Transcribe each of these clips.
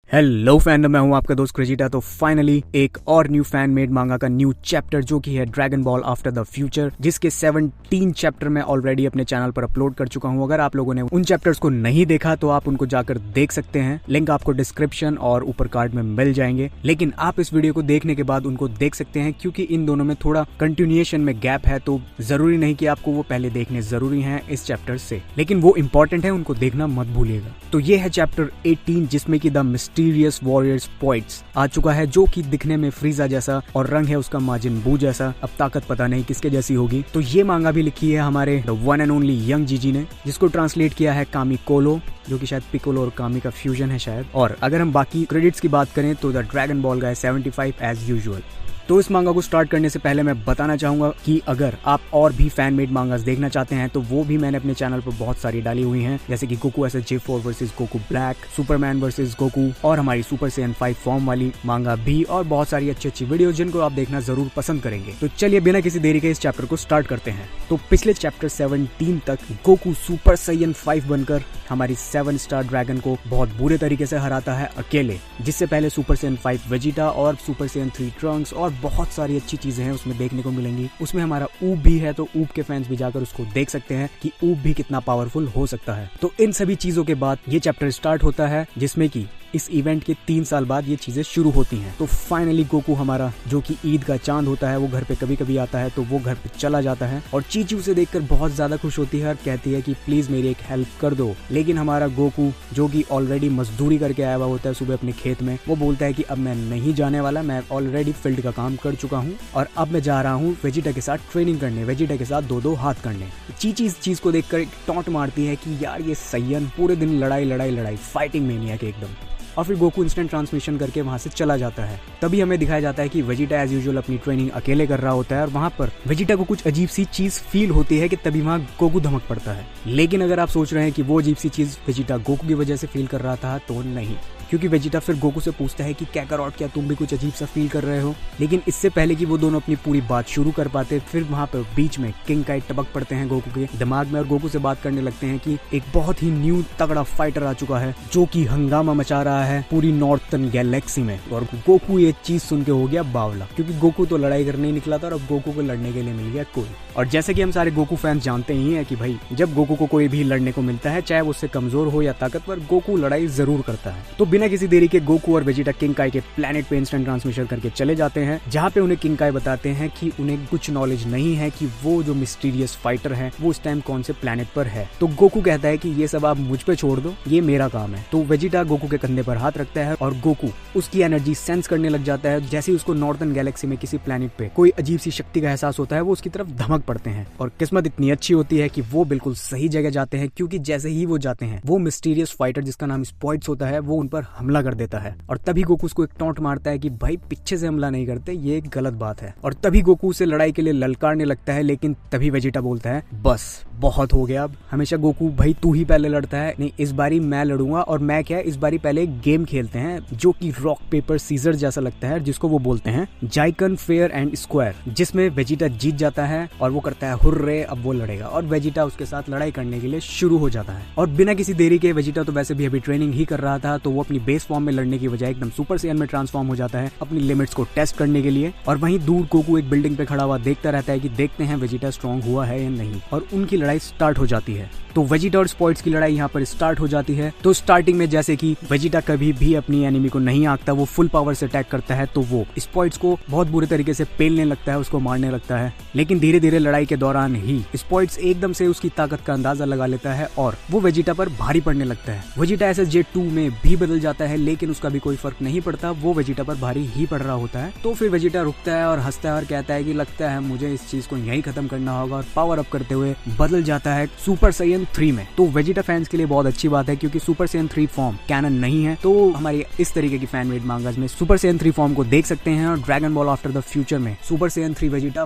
Hello fandom, मैं हूं आपका दोस्त क्रेजिटा। तो फाइनली एक और न्यू फैन मेड मांगा का न्यू चैप्टर जो कि है dragon ball after the future, जिसके 17 चैप्टर मैं ऑलरेडी अपने चैनल पर अपलोड कर चुका हूं। अगर आप लोगों ने उन चैप्टर्स को नहीं देखा तो आप उनको जाकर देख सकते हैं, लिंक आपको डिस्क्रिप्शन और ऊपर कार्ड में मिल जाएंगे। लेकिन आप इस वीडियो को देखने के बाद उनको देख सकते हैं, क्योंकि इन दोनों में थोड़ा कंटिन्यूएशन में गैप है, तो जरूरी नहीं कि आपको वो पहले देखने जरूरी है इस चैप्टर से, लेकिन वो इंपॉर्टेंट है, उनको देखना मत भूलिएगा। तो ये है चैप्टर 18, जिसमें की द मिस्टीरियस वॉरियर पॉइंट्स आ चुका है, जो कि दिखने में फ्रीजा जैसा और रंग है उसका माजिन बू जैसा। अब ताकत पता नहीं किसके जैसी होगी। तो ये मांगा भी लिखी है हमारे the one and only young जीजी ने, जिसको ट्रांसलेट किया है कामी कोलो, जो कि शायद पिकोलो और कामी का फ्यूजन है शायद। और अगर हम बाकी क्रेडिट्स की बात करें तो द ड्रैगन बॉल का है 75 एज यूजुअल। तो इस मांगा को स्टार्ट करने से पहले मैं बताना चाहूंगा कि अगर आप और भी फैन मेड मांगास देखना चाहते हैं तो वो भी मैंने अपने चैनल पर बहुत सारी डाली हुई हैं, जैसे कि Goku S J4 versus Goku black, Superman versus Goku, और हमारी सुपर सैयन 5 फॉर्म वाली मांगा भी, और बहुत सारी अच्छी वीडियो जिनको आप देखना जरूर पसंद करेंगे। तो चलिए बिना किसी देरी के इस चैप्टर को स्टार्ट करते हैं। तो पिछले चैप्टर 17 तक गोकू सुपर सैयन 5 बनकर हमारी 7 स्टार ड्रैगन को बहुत बुरे तरीके से हराता है अकेले, जिससे पहले सुपर सैयन 5 वेजिटा और सुपर सैयन 3 ट्रंक्स और बहुत सारी अच्छी चीजें हैं उसमें देखने को मिलेंगी। उसमें हमारा ऊब भी है, तो ऊब के फैंस भी जाकर उसको देख सकते हैं कि ऊब भी कितना पावरफुल हो सकता है। तो इन सभी चीजों के बाद ये चैप्टर स्टार्ट होता है, जिसमें कि इस इवेंट के 3 साल बाद ये चीजें शुरू होती हैं। तो फाइनली गोकू हमारा, जो कि ईद का चांद होता है, वो घर पे कभी कभी आता है, तो वो घर पे चला जाता है और चीची उसे देखकर बहुत ज्यादा खुश होती है और कहती है कि प्लीज मेरी एक हेल्प कर दो। लेकिन हमारा गोकू, जो कि ऑलरेडी मजदूरी करके आया हुआ होता है सुबह अपने खेत में, वो बोलता है कि अब मैं नहीं जाने वाला, मैं ऑलरेडी फील्ड का काम कर चुका हूँ और अब मैं जा रहा हूँ वेजिटा के साथ ट्रेनिंग करने, वेजिटा के साथ 2-2 हाथ करने। चीची इस चीज को देखकर एक टॉन्ट मारती है कि यार ये सैयन पूरे दिन लड़ाई फाइटिंग मेनियक एकदम। और फिर गोकू इंस्टेंट ट्रांसमिशन करके वहां से चला जाता है। तभी हमें दिखाया जाता है कि वेजिटा एज यूजुअल अपनी ट्रेनिंग अकेले कर रहा होता है और वहां पर वेजिटा को कुछ अजीब सी चीज फील होती है कि तभी वहां गोकू धमक पड़ता है। लेकिन अगर आप सोच रहे हैं कि वो अजीब सी चीज वेजिटा गोकू की वजह से फील कर रहा था, तो नहीं, क्योंकि वेजिटा फिर गोकू से पूछता है कि कैकारोट, क्या तुम भी कुछ अजीब सा फील कर रहे हो? लेकिन इससे पहले कि वो दोनों अपनी पूरी बात शुरू कर पाते, फिर वहां पर बीच में किंग काई टपक पड़ते हैं गोकू के दिमाग में और गोकू से बात करने लगते हैं कि एक बहुत ही न्यू तगड़ा फाइटर आ चुका है, जो कि हंगामा मचा रहा है पूरी नॉर्थर्न गैलेक्सी में। और गोकू ये चीज सुन के हो गया बावला, क्योंकि गोकू तो लड़ाई करने ही निकला था और अब गोकू को लड़ने के लिए मिल गया कोई। और जैसे कि हम सारे गोकू फैंस जानते ही हैं कि भाई जब गोकू को कोई भी लड़ने को मिलता है, चाहे वो उससे कमजोर हो या ताकतवर, गोकू लड़ाई जरूर करता है। तो बिना किसी देरी के गोकू और वेजिटा किंग काई के प्लेनेट पे इंस्टेंट ट्रांसमिशन करके चले जाते हैं, जहाँ पे उन्हें किंग काई बताते हैं कि उन्हें कुछ नॉलेज नहीं है कि वो जो मिस्टीरियस फाइटर है वो इस टाइम कौन से प्लेनेट पर है। तो गोकू कहता है कि ये सब आप मुझ पे छोड़ दो, ये मेरा काम है। तो वेजिटा गोकू के कंधे पर हाथ रखता है और गोकू उसकी एनर्जी सेंस करने लग जाता है। जैसे ही उसको नॉर्थर्न गैलेक्सी में किसी प्लेनेट पे कोई अजीब सी शक्ति का एहसास होता है, वो उसकी तरफ धमक पड़ते हैं। और किस्मत इतनी अच्छी होती है कि वो बिल्कुल सही जगह जाते हैं, क्योंकि जैसे ही वो जाते हैं, वो मिस्टीरियस फाइटर जिसका नाम स्पॉइट्स होता है, वो उन पर हमला कर देता है। और तभी गोकू उसको एक टॉन्ट मारता है कि भाई पीछे से हमला नहीं करते, ये एक गलत बात है। और तभी गोकू उसे लड़ाई के लिए ललकारने लगता है, लेकिन तभी वेजिटा बोलता है बस बहुत हो गया। अब हमेशा गोकू भाई तू ही पहले लड़ता है, नहीं इस बारी मैं लड़ूंगा। और मैं क्या, इस बारी पहले एक गेम खेलते हैं जो कि रॉक पेपर सीजर जैसा लगता है, जिसको वो बोलते हैं जाइकन फेयर एंड स्क्वायर, जिसमें वेजिटा जीत जाता है और वो करता है हुर्रे, अब वो लड़ेगा। और वेजिटा उसके साथ लड़ाई करने के लिए शुरू हो जाता है। और बिना किसी देरी के, वेजिटा तो वैसे भी अभी ट्रेनिंग ही कर रहा था, तो वो अपनी बेस फॉर्म में लड़ने की बजाय एकदम सुपर सैयन में ट्रांसफॉर्म हो जाता है अपनी लिमिट्स को टेस्ट करने के लिए। और वहीं दूर गोकू एक बिल्डिंग पे खड़ा हुआ देखता रहता है कि देखते हैं वेजिटा स्ट्रॉन्ग हुआ है या नहीं। और उनकी लड़ाई स्टार्ट हो जाती है। तो वेजिटा और स्पॉइट्स की लड़ाई यहाँ पर स्टार्ट हो जाती है। तो स्टार्टिंग में जैसे कि वेजिटा कभी भी अपनी एनिमी को नहीं आंकता, वो फुल पावर से अटैक करता है, तो वो स्पॉइट्स को बहुत बुरे तरीके से पेलने लगता है, उसको मारने लगता है। लेकिन धीरे धीरे लड़ाई के दौरान ही स्पॉइट्स एकदम से उसकी ताकत का अंदाजा लगा लेता है और वो वेजिटा पर भारी पड़ने लगता है। वेजिटा एस J2 में भी बदल जाता है, लेकिन उसका भी कोई फर्क नहीं पड़ता, वो वेजिटा पर भारी ही पड़ रहा होता है। तो फिर वेजिटा रुकता है और हंसता है और कहता है कि लगता है मुझे इस चीज को यही खत्म करना होगा, और पावर अप करते हुए बदल जाता है सुपर सैयन 3 में। तो वेजिटा फैंस के लिए बहुत अच्छी बात है, क्योंकि सुपर सैयन 3 फॉर्म कैनन नहीं है, तो हमारी इस तरीके की फैन मेड मांगास में सुपर सैयन 3 फॉर्म को देख सकते हैं। और dragon ball after the future में सुपर सैयन 3 वेजिटा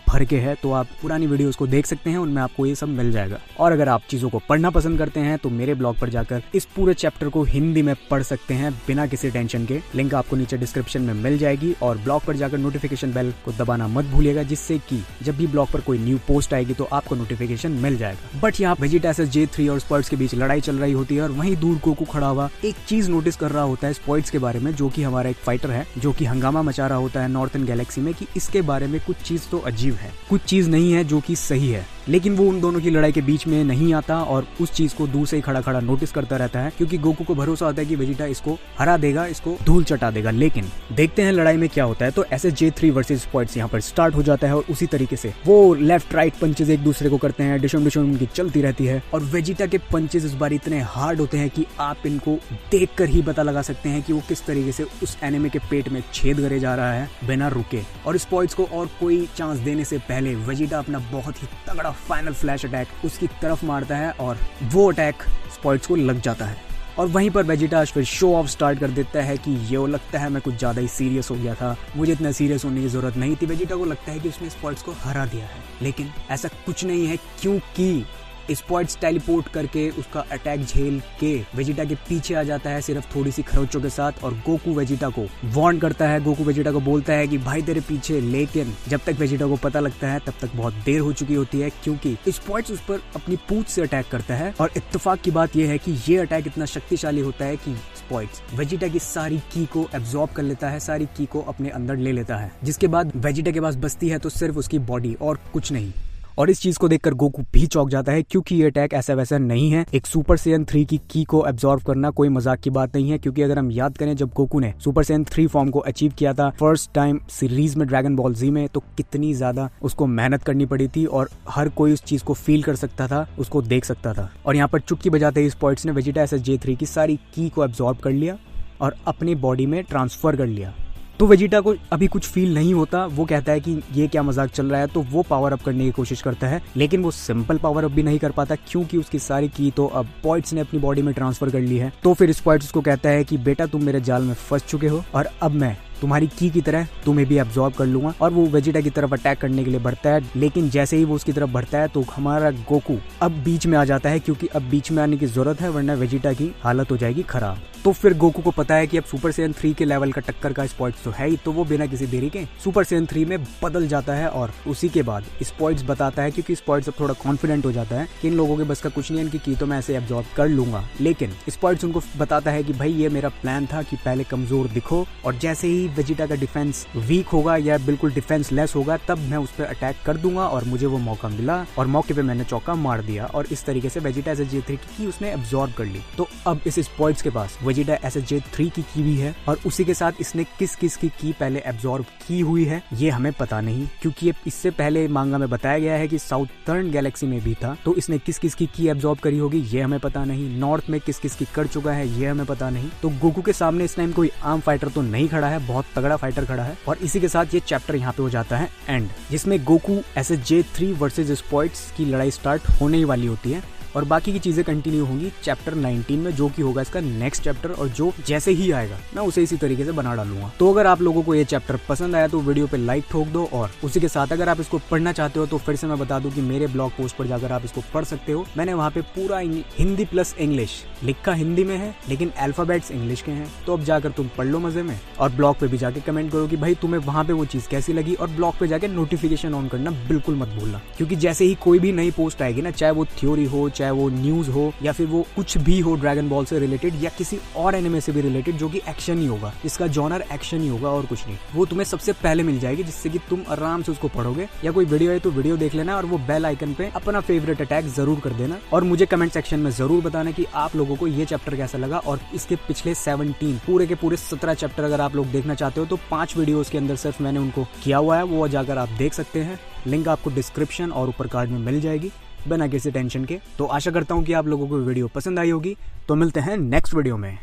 भर के है, तो आप पुरानी वीडियोस को देख सकते हैं, उनमें आपको ये सब मिल जाएगा। और अगर आप चीजों को पढ़ना पसंद करते हैं तो मेरे ब्लॉग पर जाकर इस पूरे चैप्टर को हिंदी में पढ़ सकते हैं बिना किसी टेंशन के। लिंक आपको नीचे डिस्क्रिप्शन में मिल जाएगी। और ब्लॉग पर जाकर नोटिफिकेशन बेल को दबाना मत भूलिएगा, जिससे कि जब भी ब्लॉग पर कोई न्यू पोस्ट आएगी तो आपको नोटिफिकेशन नोटिफिकेशन मिल जाएगा। बट यहाँ वेजिटा एसएस J3 और स्पॉइट्स के बीच लड़ाई चल रही होती है और वहीं दूर गोकू खड़ा हुआ एक चीज नोटिस कर रहा होता है स्पॉइट्स के बारे में, जो कि हमारा एक फाइटर है जो कि हंगामा मचा रहा होता है नॉर्थन गैलेक्सी में कि इसके बारे में कुछ चीज तो अजीब है, कुछ चीज नहीं है जो कि सही है। लेकिन वो उन दोनों की लड़ाई के बीच में नहीं आता और उस चीज को दूर से ही खड़ा खड़ा नोटिस करता रहता है, क्योंकि गोकू को भरोसा होता है कि वेजिटा इसको हरा देगा, इसको धूल चटा देगा। लेकिन देखते हैं लड़ाई में क्या होता है। तो ऐसे J3 वर्सेस स्पॉइट्स यहाँ पर स्टार्ट हो जाता है और उसी तरीके से वो लेफ्ट राइट पंचेस एक दूसरे को करते हैं, डिशम डिशम उनकी चलती रहती है और वेजिटा के पंचेस इस बार इतने हार्ड होते हैं कि आप इनको देखकर ही पता लगा सकते हैं कि वो किस तरीके से उस एनिमे के पेट में छेद करे जा रहा है बिना रुके। और स्पॉइट्स को और कोई चांस देने से पहले वेजिटा अपना बहुत ही तगड़ा फाइनल फ्लैश अटैक उसकी तरफ मारता है और वो अटैक स्पॉइट्स को लग जाता है। और वहीं पर वेजिटा फिर शो ऑफ स्टार्ट कर देता है कि ये लगता है मैं कुछ ज्यादा ही सीरियस हो गया था, मुझे इतना सीरियस होने की जरूरत नहीं थी। वेजिटा को लगता है कि उसने स्पॉइट्स को हरा दिया है, लेकिन ऐसा कुछ नहीं है, क्योंकि स्पॉइट्स टेलीपोर्ट करके उसका अटैक झेल के वेजिटा के पीछे आ जाता है सिर्फ थोड़ी सी खरोचों के साथ। और गोकू वेजिटा को वार्न करता है, गोकू वेजिटा को बोलता है कि भाई तेरे पीछे। लेकिन जब तक वेजिटा को पता लगता है तब तक बहुत देर हो चुकी होती है, क्योंकि स्पॉइट्स उस पर अपनी पूंछ से अटैक करता है। और इत्तेफाक की बात यह है कि ये अटैक इतना शक्तिशाली होता है कि स्पॉइट्स वेजिटा की सारी की को एब्जॉर्ब कर लेता है, सारी की को अपने अंदर ले लेता है, जिसके बाद वेजिटा के पास बचती है तो सिर्फ उसकी बॉडी और कुछ नहीं। और इस चीज को देखकर गोकू भी चौंक जाता है, क्योंकि ये अटैक ऐसा वैसा नहीं है। एक सुपर सैयन 3 की को एब्जॉर्व करना कोई मजाक की बात नहीं है, क्योंकि अगर हम याद करें जब गोकू ने सुपर सैयन 3 फॉर्म को अचीव किया था फर्स्ट टाइम सीरीज में ड्रैगन बॉल जी में, तो कितनी ज्यादा उसको मेहनत करनी पड़ी थी और हर कोई उस चीज को फील कर सकता था, उसको देख सकता था। और यहाँ पर चुटकी बजाते ही स्पॉइट्स ने वेजिटा एसएस J3 की सारी की को एब्जॉर्ब कर लिया और अपनी बॉडी में ट्रांसफर कर लिया। तो वेजिटा को अभी कुछ फील नहीं होता, वो कहता है कि ये क्या मजाक चल रहा है, तो वो पावर अप करने की कोशिश करता है। लेकिन वो सिंपल पावर अप भी नहीं कर पाता, क्योंकि उसकी सारी की तो अब स्पॉइट्स ने अपनी बॉडी में ट्रांसफर कर ली है। तो फिर स्पॉइट्स उसको कहता है कि बेटा तुम मेरे जाल में फंस चुके हो और अब मैं तुम्हारी की तरह तुम्हें भी एब्जॉर्ब कर लूंगा। और वो वेजिटा की तरफ अटैक करने के लिए बढ़ता है, लेकिन जैसे ही वो उसकी तरफ बढ़ता है तो हमारा गोकू अब बीच में आ जाता है, क्योंकि अब बीच में आने की जरूरत है, वरना वेजिटा की हालत हो जाएगी खराब। तो फिर गोकू को पता है कि अब सुपर सैयन 3 के लेवल का टक्कर का स्पॉइट्स तो है ही, तो वो बिना किसी देरी के सुपर सैयन 3 में बदल जाता है। और उसी के बाद स्पॉइट्स बताता है, क्योंकि स्पॉइट्स अब थोड़ा कॉन्फिडेंट हो जाता है कि इन लोगों के बस का कुछ नहीं है, इनकी की तो मैं ऐसे एब्जॉर्ब कर लूंगा। लेकिन स्पॉइट्स उनको बताता है कि भाई ये मेरा प्लान था कि पहले कमजोर दिखो और जैसे ही वेजिटा का डिफेंस वीक होगा या बिल्कुल डिफेंस लेस होगा तब मैं उस पर अटैक कर दूंगा। और मुझे वो मौका मिला और मौके पे मैंने चौका मार दिया और इस तरीके से वेजिटा एसएस J3 की उसने एब्जॉर्ब कर ली। तो अब इस स्पॉइट्स के पास वेजिटा एसएस J3 की भी है और उसी के साथ इसने किस किस की पहले एब्जॉर्ब की हुई है ये हमें पता नहीं, क्योंकि ये इससे पहले मांगा में बताया गया है कि साउथर्न गैलेक्सी में भी था, तो इसने किस किस की एब्जॉर्ब करी होगी ये हमें पता नहीं। नॉर्थ में किस किस की कर चुका है ये हमें पता नहीं। तो गोकू के सामने इस टाइम कोई आम फाइटर तो नहीं खड़ा है, बहुत तगड़ा फाइटर खड़ा है। और इसी के साथ ये चैप्टर यहाँ पे हो जाता है एंड, जिसमें गोकू एसएस J3 वर्सेस स्पॉइट्स की लड़ाई स्टार्ट होने ही वाली होती है और बाकी की चीजें कंटिन्यू होंगी चैप्टर 19 में, जो कि होगा इसका नेक्स्ट चैप्टर। और जो जैसे ही आएगा मैं उसे इसी तरीके से बना डालूंगा। तो अगर आप लोगों को ये चैप्टर पसंद आया तो वीडियो पे लाइक ठोक दो, और उसी के साथ अगर आप इसको पढ़ना चाहते हो तो फिर से मैं बता दूं कि मेरे ब्लॉग पोस्ट पर जाकर आप इसको पढ़ सकते हो। मैंने वहाँ पे पूरा हिंदी प्लस इंग्लिश लिखा हिंदी में है, लेकिन अल्फाबेट्स इंग्लिश के हैं। तो अब जाकर तुम पढ़ लो मजे में, और ब्लॉग पे भी जाके कमेंट करो कि भाई तुम्हें वहाँ पे वो चीज कैसी लगी। और ब्लॉग पे जाके नोटिफिकेशन ऑन करना बिल्कुल मत भूलना, क्योंकि जैसे ही कोई भी नई पोस्ट आएगी ना, चाहे वो थ्योरी हो, चाहे वो न्यूज हो, या फिर वो कुछ भी हो ड्रैगन बॉल से रिलेटेड या किसी और एनिमे से भी रिलेटेड जो कि एक्शन ही होगा, जिसका जॉनर एक्शन ही होगा और कुछ नहीं, वो तुम्हें सबसे पहले मिल जाएगी, जिससे कि तुम आराम से उसको पढ़ोगे। या कोई वीडियो है तो वीडियो देख लेना और वो बेल आइकन पे अपना फेवरेट अटैक जरूर कर देना। और मुझे कमेंट सेक्शन में जरूर बताना कि आप लोगों को ये चैप्टर कैसा लगा। और इसके पिछले 17 पूरे के पूरे 17 चैप्टर अगर आप लोग देखना चाहते हो तो 5 वीडियोस के अंदर सिर्फ मैंने उनको किया हुआ है, वो जाकर आप देख सकते हैं। लिंक आपको डिस्क्रिप्शन और ऊपर कार्ड में मिल जाएगी बिना किसी टेंशन के। तो आशा करता हूँ कि आप लोगों को वीडियो पसंद आई होगी। तो मिलते हैं नेक्स्ट वीडियो में।